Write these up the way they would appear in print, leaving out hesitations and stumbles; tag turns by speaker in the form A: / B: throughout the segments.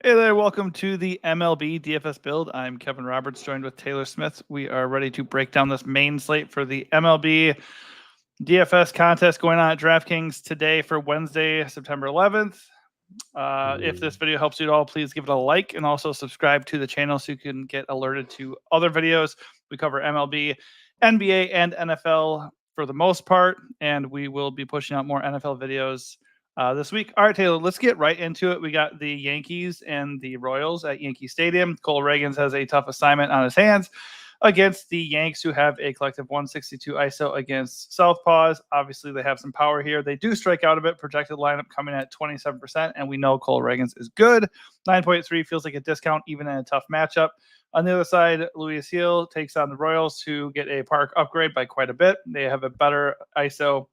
A: Hey there, welcome to the MLB DFS build. I'm Kevin Roberts, joined with Taylor Smith. We are ready to break down this main slate for the MLB DFS contest going on at DraftKings today for Wednesday, September 11th. If this video helps you at all, please give it a like and also subscribe to the channel so you can get alerted to other videos. We cover MLB, NBA, and NFL for the most part, and we will be pushing out more NFL videos this week. All right, Taylor, let's get right into it. We got the Yankees and the Royals at Yankee Stadium. Cole Reagans has a tough assignment on his hands against the Yanks, who have a collective 162 ISO against Southpaws. Obviously, they have some power here. They do strike out a bit. Projected lineup coming at 27%, and we know Cole Reagans is good. 9.3 feels like a discount even in a tough matchup. On the other side, Luis Hill takes on the Royals, who get a park upgrade by quite a bit. They have a better ISO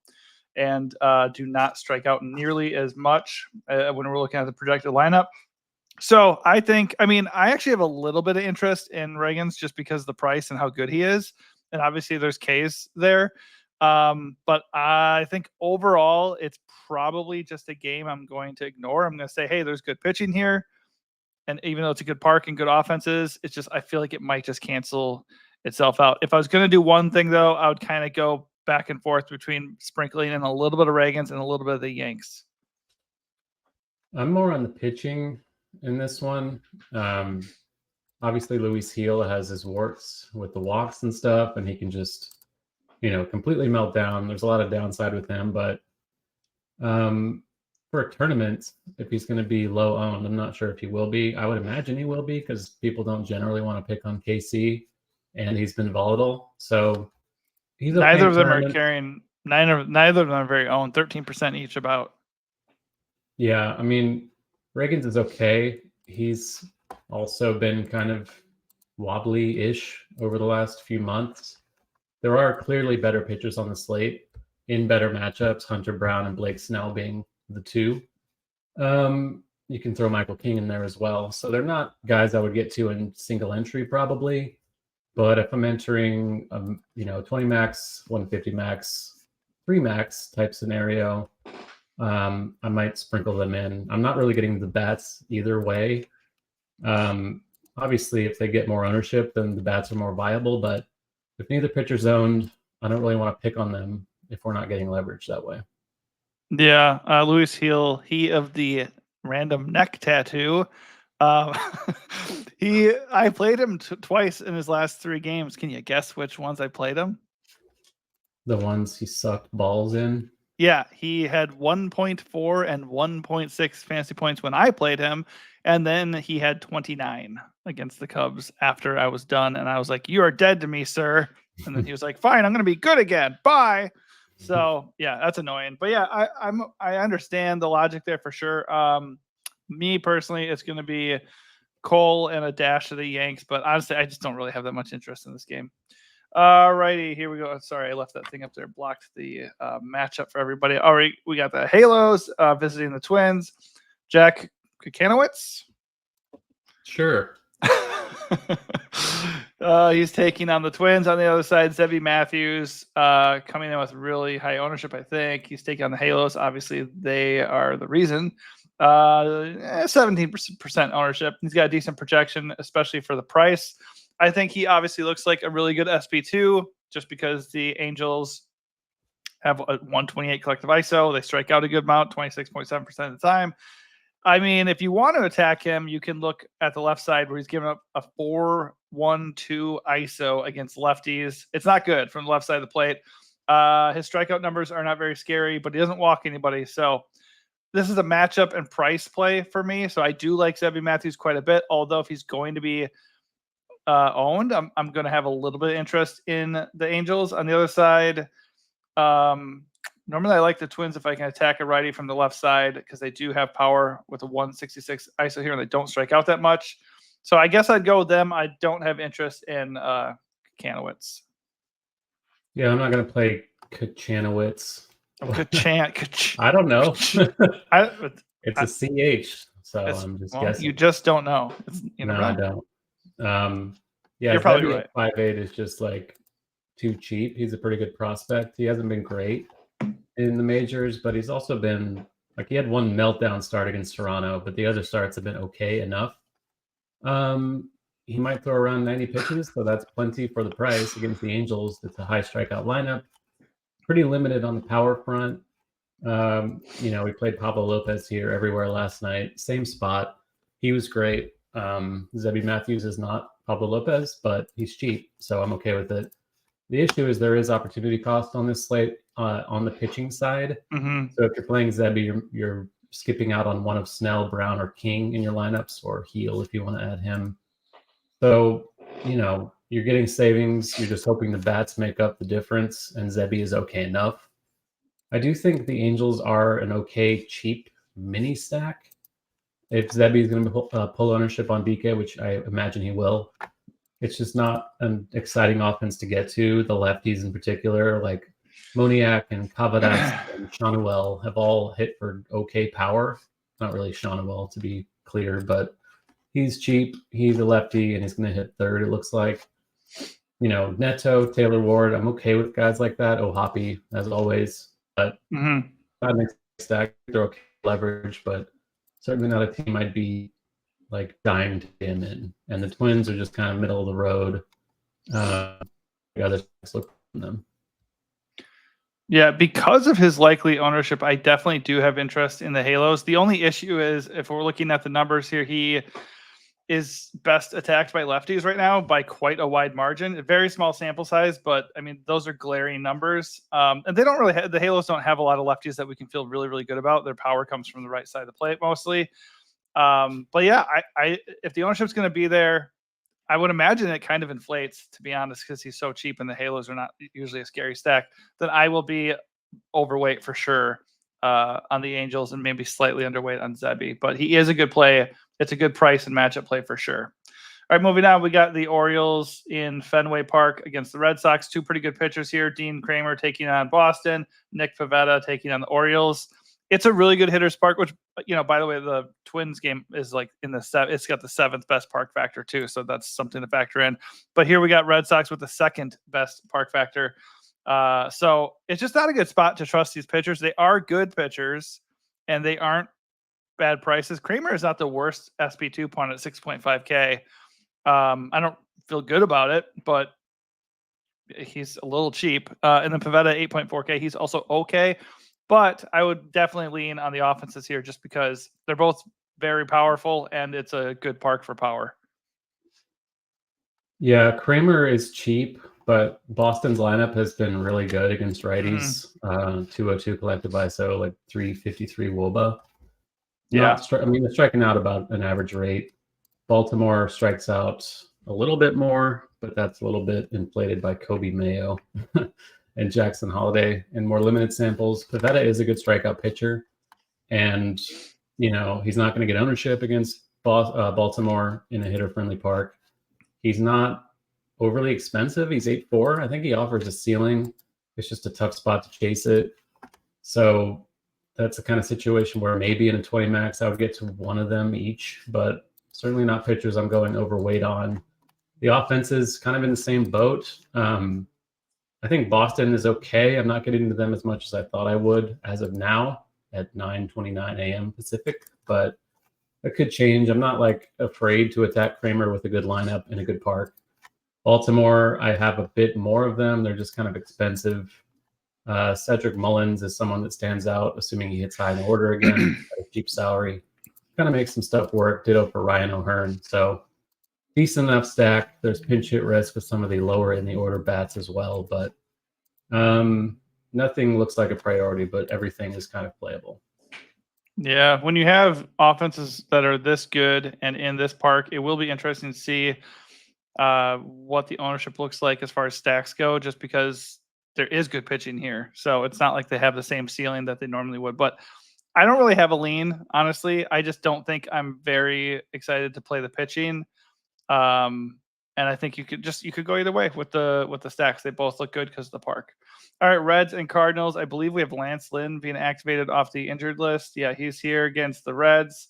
A: and do not strike out nearly as much when we're looking at the projected lineup. So I actually have a little bit of interest in Reagans just because of the price and how good he is. And obviously there's K's there. But I think overall it's probably just a game I'm going to ignore. I'm going to say, hey, there's good pitching here. And even though it's a good park and good offenses, it's just I feel like it might just cancel itself out. If I was going to do one thing, though, I would kind of go back and forth between sprinkling in a little bit of Reagans and a little bit of the Yanks.
B: I'm more on the pitching in this one. Obviously, Luis Hill has his warts with the walks and stuff, and he can just, completely melt down. There's a lot of downside with him, but for a tournament, if he's going to be low owned, I'm not sure if he will be. I would imagine he will be because people don't generally want to pick on KC, and he's been volatile. So he's okay.
A: Neither of them are carrying. Neither of them are very owned. 13% each about.
B: Yeah, I mean, Reagans is okay. He's also been kind of wobbly-ish over the last few months. There are clearly better pitchers on the slate in better matchups, Hunter Brown and Blake Snell being the two. You can throw Michael King in there as well. So they're not guys I would get to in single entry probably. But if I'm entering, 20 max, 150 max, 3 max type scenario, I might sprinkle them in. I'm not really getting the bats either way. Obviously, if they get more ownership, then the bats are more viable. But if neither pitcher's owned, I don't really want to pick on them if we're not getting leverage that way.
A: Yeah, Luis Hill, he of the random neck tattoo. I played him twice in his last 3 games. Can you guess which ones I played him?
B: The ones he sucked balls in?
A: Yeah, he had 1.4 and 1.6 fantasy points when I played him, and then he had 29 against the Cubs after I was done, and I was like, "You are dead to me, sir." And then he was like, "Fine, I'm going to be good again. Bye." So yeah, that's annoying. But yeah, I understand the logic there for sure. Me personally, it's going to be Cole and a dash of the Yanks, but honestly, I just don't really have that much interest in this game. Alrighty, here we go. Sorry, I left that thing up there, blocked the matchup for everybody. All right, we got the Halos visiting the Twins. Jack Kukanowicz.
B: Sure.
A: He's taking on the Twins. On the other side, Zebby Matthews coming in with really high ownership, I think. He's taking on the Halos. Obviously, they are the reason. 17% ownership. He's got a decent projection, especially for the price. I think he obviously looks like a really good SP2 just because the Angels have a 128 collective ISO. They strike out a good amount, 26.7% of the time. I mean, if you want to attack him, you can look at the left side where he's giving up a 4-1-2 ISO against lefties. It's not good from the left side of the plate. His strikeout numbers are not very scary, but he doesn't walk anybody. So this is a matchup and price play for me. So I do like Zebby Matthews quite a bit, although if he's going to be owned, I'm going to have a little bit of interest in the Angels. On the other side, normally I like the Twins if I can attack a righty from the left side because they do have power with a 166 ISO here and they don't strike out that much. So I guess I'd go with them. I don't have interest in Kukanowicz.
B: Yeah, I'm not going to play Kukanowicz.
A: I
B: don't know. It's a CH, so I'm just guessing.
A: You just don't know.
B: No, I don't. Yeah,
A: you're probably right.
B: 5'8" is just like too cheap. He's a pretty good prospect. He hasn't been great in the majors, but he's also been Like, he had one meltdown start against Toronto, but the other starts have been okay enough. He might throw around 90 pitches, so that's plenty for the price against the Angels. It's a high strikeout lineup. Pretty limited on the power front. We played Pablo Lopez here everywhere last night. Same spot. He was great. Zebby Matthews is not Pablo Lopez, but he's cheap, so I'm okay with it. The issue is there is opportunity cost on this slate on the pitching side.
A: Mm-hmm.
B: So if you're playing Zebby, you're skipping out on one of Snell, Brown, or King in your lineups, or Heel if you want to add him. So, you're getting savings. You're just hoping the bats make up the difference, and Zebby is okay enough. I do think the Angels are an okay, cheap mini stack. If Zebby is going to pull ownership on DK, which I imagine he will, it's just not an exciting offense to get to. The lefties in particular, like Moniak and Cavadas and Shawnuel, have all hit for okay power. Not really Shawnuel, to be clear, but he's cheap. He's a lefty, and he's going to hit third, it looks like. Neto, Taylor Ward, I'm okay with guys like that. Hoppy, as always. But not an stack. They're okay leverage, but certainly not a team I'd be like dying to get in. And the Twins are just kind of middle of the road. The other look from them.
A: Yeah, because of his likely ownership, I definitely do have interest in the Halos. The only issue is, if we're looking at the numbers here, he is best attacked by lefties right now by quite a wide margin. A very small sample size, but I mean, those are glaring numbers. And they don't really the Halos don't have a lot of lefties that we can feel really, really good about. Their power comes from the right side of the plate mostly. But yeah, I if the ownership's going to be there, I would imagine it kind of inflates, to be honest, because he's so cheap and the Halos are not usually a scary stack. Then I will be overweight for sure on the Angels and maybe slightly underweight on Zebby. But he is a good play. It's a good price and matchup play for sure. All right, moving on, we got the Orioles in Fenway Park against the Red Sox. Two pretty good pitchers here. Dean Kramer taking on Boston. Nick Pivetta taking on the Orioles. It's a really good hitter's park, which, by the way, the Twins game is like in the it's got the 7th best park factor too. So that's something to factor in. But here we got Red Sox with the 2nd best park factor. So it's just not a good spot to trust these pitchers. They are good pitchers and they aren't bad prices. Kramer is not the worst SP2 pawn at 6.5K. I don't feel good about it, but he's a little cheap. And then Pivetta 8.4K. He's also okay. But I would definitely lean on the offenses here just because they're both very powerful and it's a good park for power.
B: Yeah, Kramer is cheap, but Boston's lineup has been really good against righties. 202 collective ISO, like 353 WOBA.
A: Yeah.
B: They're striking out about an average rate. Baltimore strikes out a little bit more, but that's a little bit inflated by Kobe Mayo and Jackson Holiday in more limited samples. Pivetta is a good strikeout pitcher, and he's not going to get ownership against Baltimore in a hitter-friendly park. He's not overly expensive. He's 8.4. I think he offers a ceiling. It's just a tough spot to chase it. So that's the kind of situation where maybe in a 20 max I would get to one of them each, but certainly not pitchers I'm going overweight on. The offense is kind of in the same boat. I think Boston is okay. I'm not getting into them as much as I thought I would as of now at 9:29 a.m. Pacific, but it could change. I'm not afraid to attack Kramer with a good lineup in a good park. Baltimore, I have a bit more of them. They're just kind of expensive. Cedric Mullins is someone that stands out, assuming he hits high in the order again at a cheap salary. Kind of makes some stuff work. Ditto for Ryan O'Hearn. So decent enough stack. There's pinch hit risk with some of the lower in the order bats as well, but nothing looks like a priority, but everything is kind of playable.
A: Yeah, when you have offenses that are this good and in this park, it will be interesting to see what the ownership looks like as far as stacks go, just because there is good pitching here. So it's not like they have the same ceiling that they normally would. But I don't really have a lean, honestly. I just don't think I'm very excited to play the pitching. And I think you could go either way with the stacks. They both look good because of the park. All right, Reds and Cardinals. I believe we have Lance Lynn being activated off the injured list. Yeah, he's here against the Reds.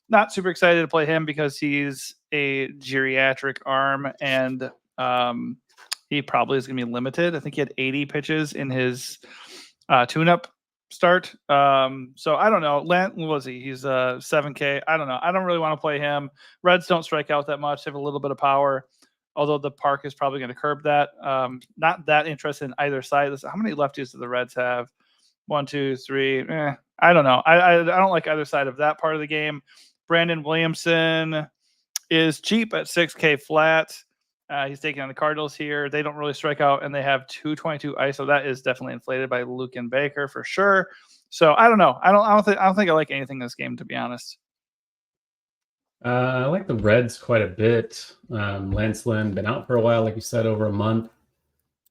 A: Not super excited to play him because he's a geriatric arm and he probably is going to be limited. I think he had 80 pitches in his tune-up start. So I don't know. What was he? He's 7K. I don't know. I don't really want to play him. Reds don't strike out that much. They have a little bit of power, although the park is probably going to curb that. Not that interested in either side. How many lefties do the Reds have? 1, 2, 3. I don't know. I don't like either side of that part of the game. Brandon Williamson is cheap at 6K flat. He's taking on the Cardinals here. They don't really strike out, and they have 222 ISO. That is definitely inflated by Luke and Baker for sure. So I don't know. I don't think I like anything in this game, to be honest.
B: I like the Reds quite a bit. Lance Lynn been out for a while, like you said, over a month.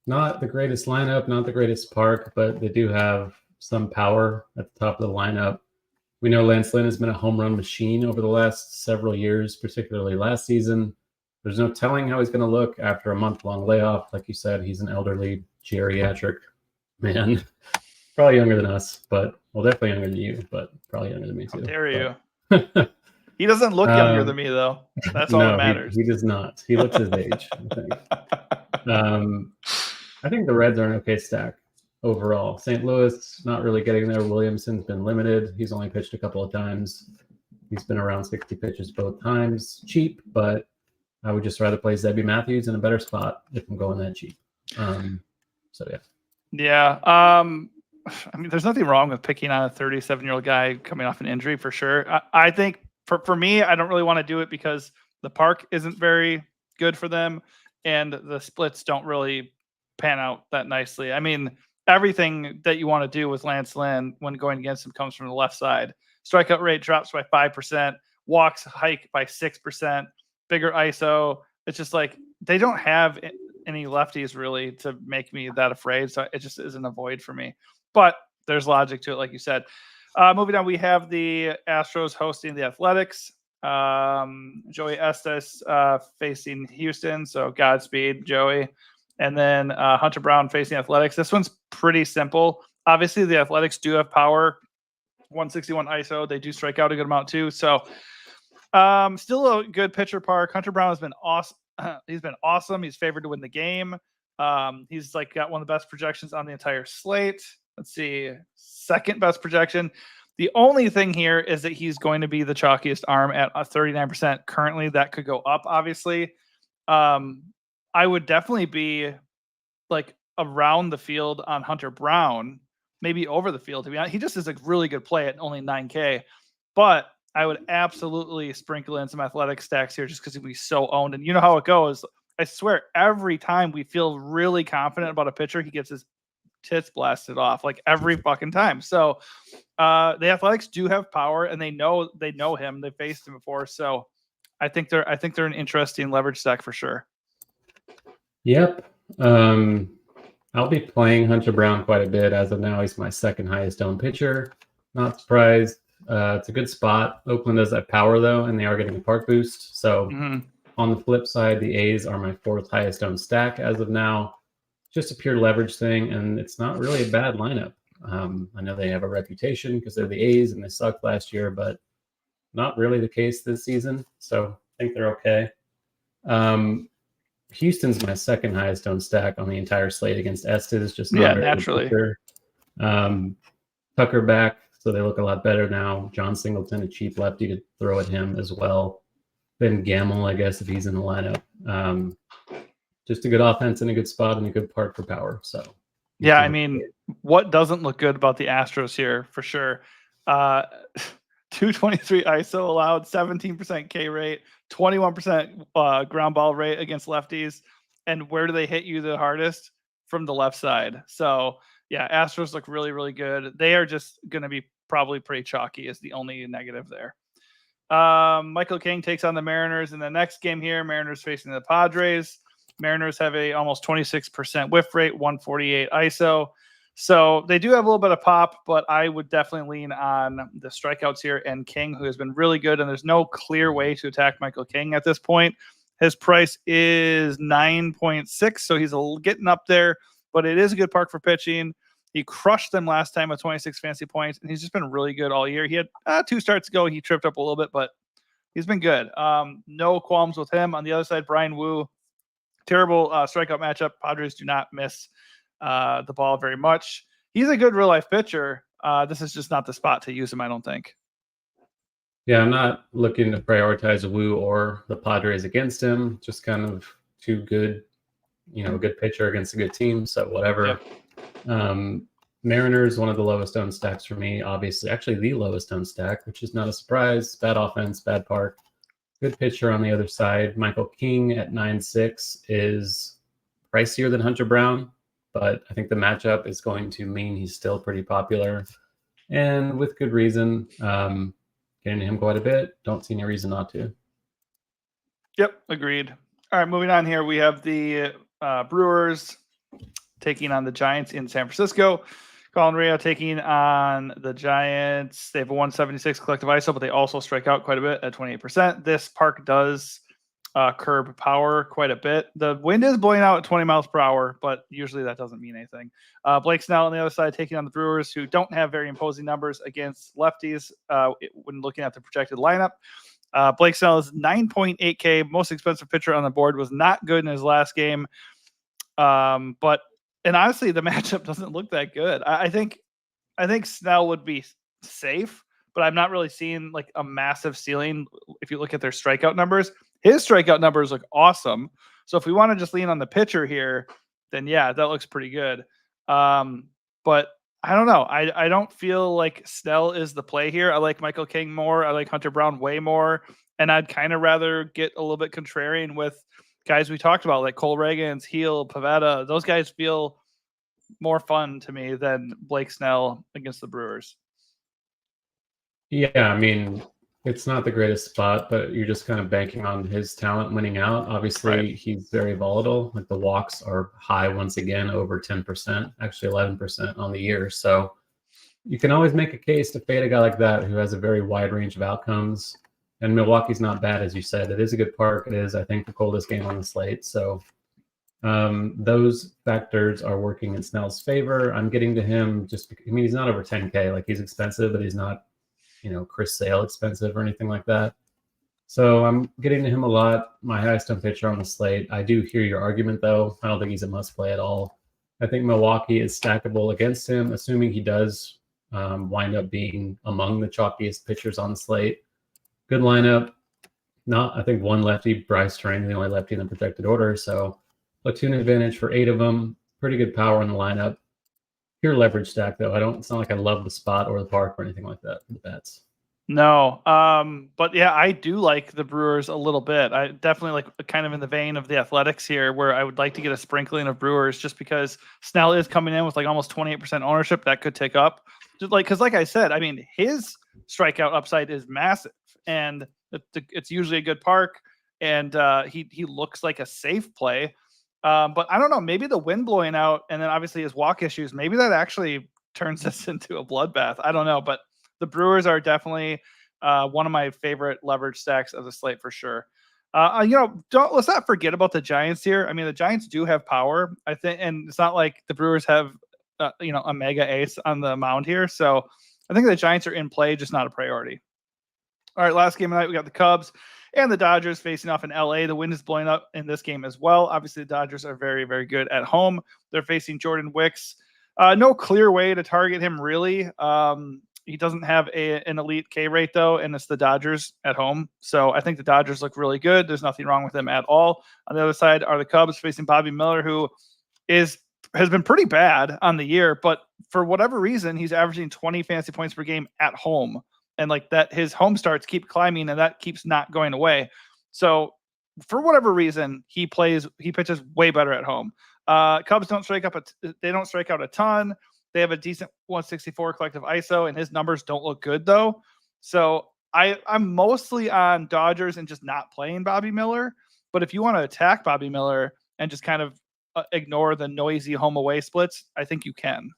B: Not the greatest lineup, not the greatest park, but they do have some power at the top of the lineup. We know Lance Lynn has been a home run machine over the last several years, particularly last season. There's no telling how he's going to look after a month-long layoff. Like you said, he's an elderly, geriatric man. Probably younger than us, but definitely younger than you, but probably younger than me too.
A: How dare you? He doesn't look younger than me, though. That's all that matters.
B: He does not. He looks his age, I think. I think the Reds are an okay stack overall. St. Louis, not really getting there. Williamson's been limited. He's only pitched a couple of times. He's been around 60 pitches both times. Cheap, but I would just rather play Zebby Matthews in a better spot if I'm going that cheap. So, yeah.
A: Yeah. I mean, there's nothing wrong with picking on a 37-year-old guy coming off an injury for sure. I think for me, I don't really want to do it because the park isn't very good for them and the splits don't really pan out that nicely. I mean, everything that you want to do with Lance Lynn when going against him comes from the left side. Strikeout rate drops by 5%, walks hike by 6%, bigger ISO. It's just like they don't have any lefties really to make me that afraid. So it just isn't a void for me. But there's logic to it, like you said. Moving on, we have the Astros hosting the Athletics. Joey Estes facing Houston. So Godspeed, Joey. And then Hunter Brown facing Athletics. This one's pretty simple. Obviously, the Athletics do have power. 161 ISO. They do strike out a good amount too. So still a good pitcher park. Hunter Brown has been awesome. He's been awesome. He's favored to win the game. He's like got one of the best projections on the entire slate. Let's see, second best projection. The only thing here is that he's going to be the chalkiest arm at 39% currently. That could go up, obviously. I would definitely be like around the field on Hunter Brown, maybe over the field. To be honest, he just is a really good play at only 9K. But I would absolutely sprinkle in some athletic stacks here just because he'd be so owned. And you know how it goes. I swear, every time we feel really confident about a pitcher, he gets his tits blasted off like every fucking time. So the Athletics do have power, and they know him. They faced him before, so I think they're an interesting leverage stack for sure.
B: Yep. I'll be playing Hunter Brown quite a bit. As of now, he's my second highest owned pitcher. Not surprised. It's a good spot. Oakland does have power though, and they are getting a park boost. So on the flip side, the A's are my fourth highest owned stack as of now. Just a pure leverage thing, and it's not really a bad lineup. I know they have a reputation because they're the A's and they sucked last year, but not really the case this season. So I think they're okay. Houston's my second highest owned stack on the entire slate against Estes. Just not
A: naturally.
B: Tucker back, so they look a lot better now. John Singleton, a cheap lefty to throw at him as well. Ben Gamel, I guess, if he's in the lineup. Just a good offense and a good spot and a good park for power. So,
A: yeah, I mean, what doesn't look good about the Astros here for sure? 223 ISO allowed, 17% K rate, 21% ground ball rate against lefties. And where do they hit you the hardest? From the left side. So, yeah, Astros look really, really good. They are just going to be probably pretty chalky is the only negative there. Michael King takes on the Mariners in the next game here. Mariners facing the Padres. Mariners have a almost 26% whiff rate, 148 ISO. So they do have a little bit of pop, but I would definitely lean on the strikeouts here and King, who has been really good. And there's no clear way to attack Michael King at this point. His price is 9.6, so he's getting up there, but it is a good park for pitching. He crushed them last time with 26 fantasy points, and he's just been really good all year. He had 2 starts ago. He tripped up a little bit, but he's been good. No qualms with him. On the other side, Brian Wu, terrible strikeout matchup. Padres do not miss the ball very much. He's a good real-life pitcher. this is just not the spot to use him, I don't think.
B: Yeah, I'm not looking to prioritize Wu or the Padres against him. Just kind of too good, a good pitcher against a good team. So whatever. Yep. Mariners, one of the lowest owned stacks for me, obviously. Actually, the lowest owned stack, which is not a surprise. Bad offense, bad park. Good pitcher on the other side. Michael King at 9.6 is pricier than Hunter Brown, but I think the matchup is going to mean he's still pretty popular. And with good reason. Getting to him quite a bit. Don't see any reason not to.
A: Yep, agreed. All right, moving on here. We have the Brewers taking on the Giants in San Francisco. Colin Rio taking on the Giants. They have a 176 collective ISO, but they also strike out quite a bit at 28%. This park does curb power quite a bit. The wind is blowing out at 20 miles per hour, but usually that doesn't mean anything. Blake Snell on the other side taking on the Brewers, who don't have very imposing numbers against lefties when looking at the projected lineup. Blake Snell is 9.8K, most expensive pitcher on the board, was not good in his last game. And honestly, the matchup doesn't look that good. I think Snell would be safe, but I'm not really seeing like a massive ceiling. If you look at their strikeout numbers, his strikeout numbers look awesome. So if we want to just lean on the pitcher here, then yeah, that looks pretty good. But I don't know. I don't feel like Snell is the play here. I like Michael King more. I like Hunter Brown way more. And I'd kind of rather get a little bit contrarian with guys we talked about, like Cole Reagans, Heel, Pavetta. Those guys feel more fun to me than Blake Snell against the Brewers.
B: Yeah, I mean, it's not the greatest spot, but you're just kind of banking on his talent winning out. Obviously, He's very volatile. Like the walks are high once again, over 10%, actually 11% on the year. So you can always make a case to fade a guy like that who has a very wide range of outcomes. And Milwaukee's not bad, as you said. It is a good park. It is, I think, the coldest game on the slate. So those factors are working in Snell's favor. I'm getting to him just because, he's not over 10K. Like, he's expensive, but he's not, Chris Sale expensive or anything like that. So I'm getting to him a lot. My highest owned pitcher on the slate. I do hear your argument, though. I don't think he's a must play at all. I think Milwaukee is stackable against him, assuming he does wind up being among the chalkiest pitchers on the slate. Good lineup. I think one lefty, Bryce Terang, the only lefty in the protected order. So platoon advantage for 8 of them. Pretty good power in the lineup. Pure leverage stack, though. It's not like I love the spot or the park or anything like that for the bets.
A: No. But yeah, I do like the Brewers a little bit. I definitely like kind of in the vein of the Athletics here, where I would like to get a sprinkling of Brewers just because Snell is coming in with like almost 28% ownership. That could tick up. Just because like I said, I mean, his strikeout upside is massive, and it's usually a good park, and he looks like a safe play. But I don't know, maybe the wind blowing out and then obviously his walk issues, maybe that actually turns this into a bloodbath. I don't know, but the Brewers are definitely one of my favorite leverage stacks of the slate for sure. Let's not forget about the Giants here. I mean, the Giants do have power, I think, and it's not like the Brewers have a mega ace on the mound here. So I think the Giants are in play, just not a priority. All right, last game of the night, we got the Cubs and the Dodgers facing off in LA. The wind is blowing up in this game as well. Obviously, the Dodgers are very, very good at home. They're facing Jordan Wicks. No clear way to target him, really. He doesn't have an elite K rate, though, and it's the Dodgers at home. So I think the Dodgers look really good. There's nothing wrong with them at all. On the other side are the Cubs facing Bobby Miller, who has been pretty bad on the year, but for whatever reason, he's averaging 20 fantasy points per game at home. And like that, his home starts keep climbing, and that keeps not going away. So for whatever reason, he pitches way better at home. Cubs don't strike out a ton. They have a decent 164 collective ISO, and his numbers don't look good though. So I'm mostly on Dodgers and just not playing Bobby Miller. But if you want to attack Bobby Miller and just kind of ignore the noisy home away splits, I think you can.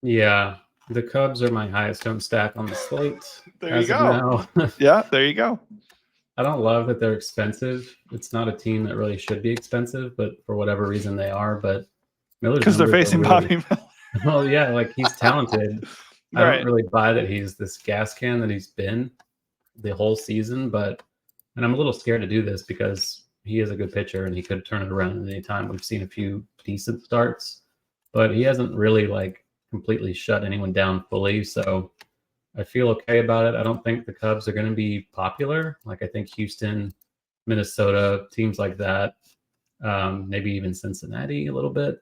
B: Yeah. The Cubs are my highest owned stack on the slate.
A: There you go. Yeah, there you go.
B: I don't love that they're expensive. It's not a team that really should be expensive, but for whatever reason they are. But Miller's
A: because they're facing Bobby Miller.
B: Well, yeah, like he's talented. I don't really buy that he's this gas can that he's been the whole season, and I'm a little scared to do this because he is a good pitcher and he could turn it around at any time. We've seen a few decent starts, but he hasn't really like completely shut anyone down fully. So I feel okay about it. I don't think the Cubs are going to be popular. Like I think Houston, Minnesota, teams like that, maybe even Cincinnati a little bit.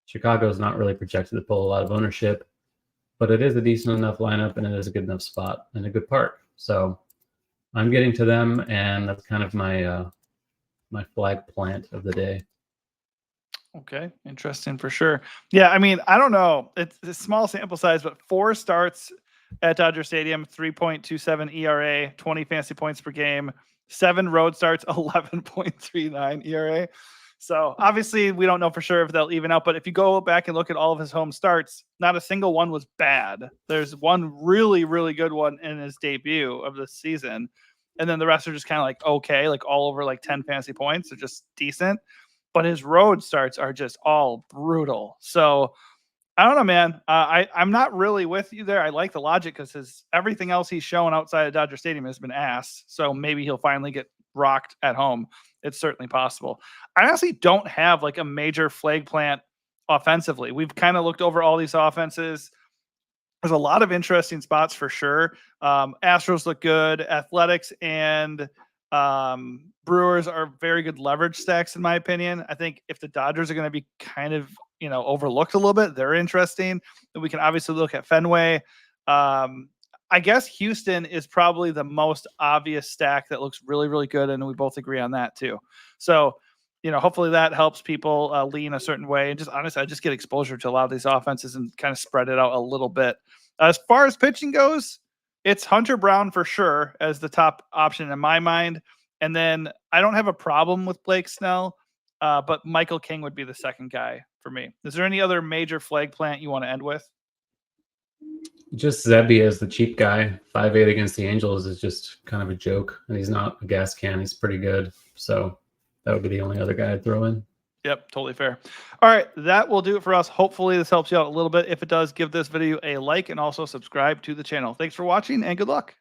B: Chicago's not really projected to pull a lot of ownership, but it is a decent enough lineup and it is a good enough spot and a good park. So I'm getting to them, and that's kind of my my flag plant of the day.
A: Okay, interesting for sure. Yeah, I mean, I don't know. It's a small sample size, but 4 starts at Dodger Stadium, 3.27 ERA, 20 fantasy points per game, 7 road starts, 11.39 ERA. So obviously, we don't know for sure if they'll even out. But if you go back and look at all of his home starts, not a single one was bad. There's one really, really good one in his debut of the season. And then the rest are just kind of like okay, like all over like 10 fantasy points. They're just decent. But his road starts are just all brutal. So I don't know, man. I'm not really with you there. I like the logic because everything else he's shown outside of Dodger Stadium has been ass. So maybe he'll finally get rocked at home. It's certainly possible. I honestly don't have like a major flag plant offensively. We've kind of looked over all these offenses. There's a lot of interesting spots for sure. Astros look good. Athletics and Brewers are very good leverage stacks, in my opinion. I think if the Dodgers are going to be kind of, overlooked a little bit, they're interesting. And we can obviously look at Fenway. I guess Houston is probably the most obvious stack that looks really, really good. And we both agree on that too. So, hopefully that helps people lean a certain way. And just honestly, I just get exposure to a lot of these offenses and kind of spread it out a little bit. As far as pitching goes, it's Hunter Brown for sure as the top option in my mind. And then I don't have a problem with Blake Snell, but Michael King would be the second guy for me. Is there any other major flag plant you want to end with?
B: Just Zebby as the cheap guy. 5.8 against the Angels is just kind of a joke, and he's not a gas can. He's pretty good. So that would be the only other guy I'd throw in.
A: Yep, totally fair. All right, that will do it for us. Hopefully this helps you out a little bit. If it does, give this video a like and also subscribe to the channel. Thanks for watching and good luck.